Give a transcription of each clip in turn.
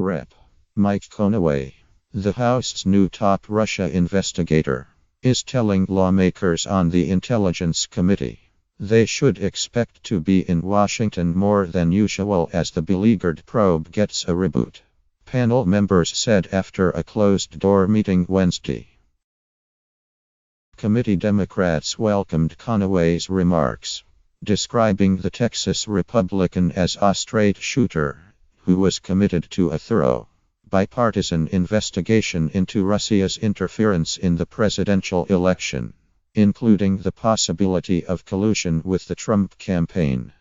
Rep. Mike Conaway, the House's new top Russia investigator, is telling lawmakers on the Intelligence Committee they should expect to be in Washington more than usual as the beleaguered probe gets a reboot, panel members said after a closed-door meeting Wednesday. Committee Democrats welcomed Conaway's remarks, describing the Texas Republican as a straight shooter who was committed to a thorough, bipartisan investigation into Russia's interference in the presidential election, including the possibility of collusion with the Trump campaign.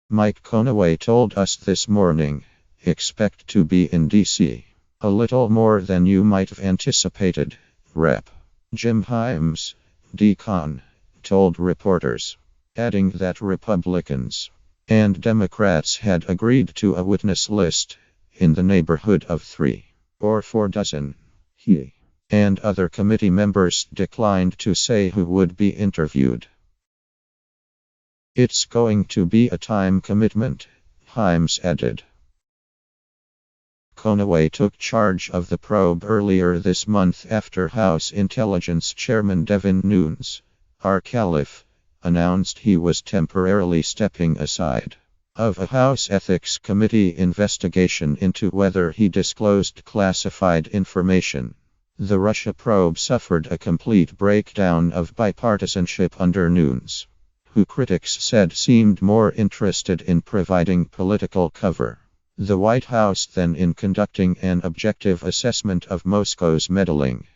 Mike Conaway told us this morning, expect to be in D.C. a little more than you might have anticipated, Rep. Jim Himes, D-Con, told reporters, adding that Republicans and Democrats had agreed to a witness list in the neighborhood of 3 or 4 dozen. He and other committee members declined to say who would be interviewed. It's going to be a time commitment, Himes added. Conaway took charge of the probe earlier this month after House Intelligence Chairman Devin Nunes, R. Caliph, announced he was temporarily stepping aside of a House Ethics Committee investigation into whether he disclosed classified information. The Russia probe suffered a complete breakdown of bipartisanship under Nunes, who critics said seemed more interested in providing political cover the White House than in conducting an objective assessment of Moscow's meddling.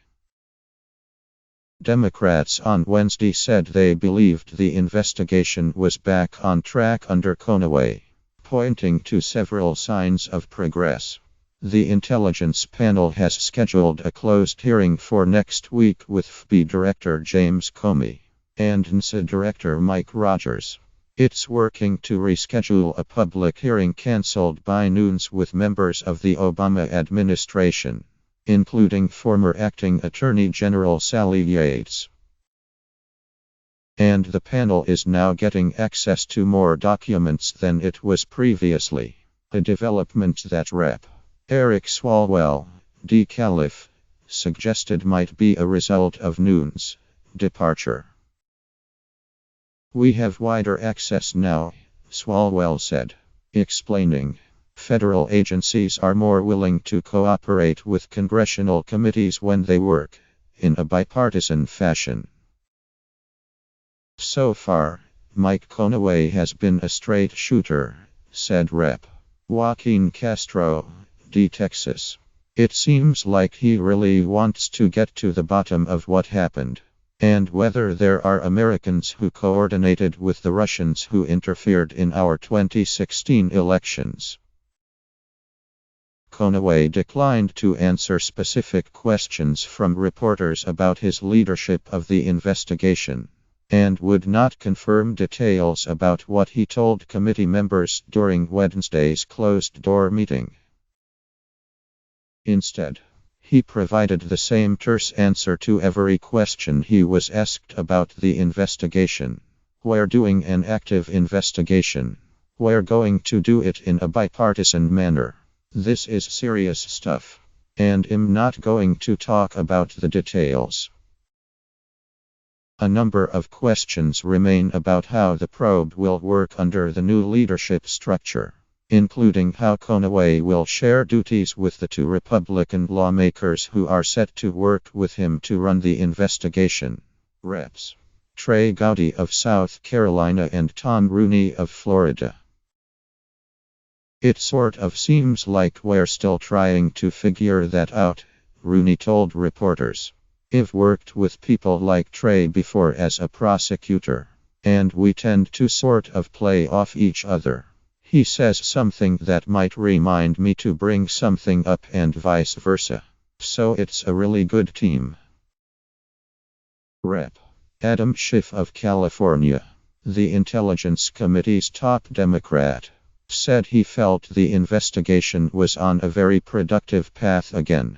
Democrats on Wednesday said they believed the investigation was back on track under Conaway, pointing to several signs of progress. The intelligence panel has scheduled a closed hearing for next week with FBI Director James Comey and NSA Director Mike Rogers. It's working to reschedule a public hearing cancelled by Nunes with members of the Obama administration, including former acting Attorney General Sally Yates. And the panel is now getting access to more documents than it was previously, a development that Rep. Eric Swalwell, D. Caliph, suggested might be a result of Nunes' departure. We have wider access now, Swalwell said, explaining, federal agencies are more willing to cooperate with congressional committees when they work in a bipartisan fashion. So far, Mike Conaway has been a straight shooter, said Rep. Joaquin Castro, D. Texas. It seems like he really wants to get to the bottom of what happened, and whether there are Americans who coordinated with the Russians who interfered in our 2016 elections. Conaway declined to answer specific questions from reporters about his leadership of the investigation, and would not confirm details about what he told committee members during Wednesday's closed-door meeting. Instead, he provided the same terse answer to every question he was asked about the investigation. We're doing an active investigation. We're going to do it in a bipartisan manner. This is serious stuff. And I'm not going to talk about the details. A number of questions remain about how the probe will work under the new leadership structure, including how Conaway will share duties with the 2 Republican lawmakers who are set to work with him to run the investigation, Reps. Trey Gowdy of South Carolina and Tom Rooney of Florida. It sort of seems like we're still trying to figure that out, Rooney told reporters. I've worked with people like Trey before as a prosecutor, and we tend to sort of play off each other. He says something that might remind me to bring something up and vice versa. So it's a really good team. Rep. Adam Schiff of California, the Intelligence Committee's top Democrat, said he felt the investigation was on a very productive path again.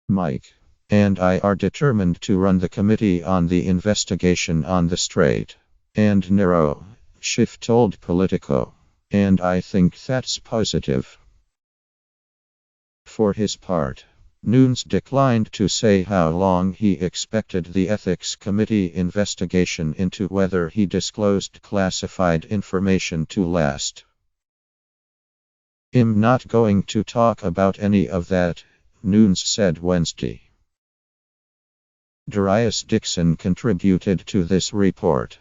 Mike and I are determined to run the committee on the investigation on the straight and narrow, Schiff told Politico. And I think that's positive. For his part, Nunes declined to say how long he expected the Ethics Committee investigation into whether he disclosed classified information to last. "I'm not going to talk about any of that," Nunes said Wednesday. Darius Dixon contributed to this report.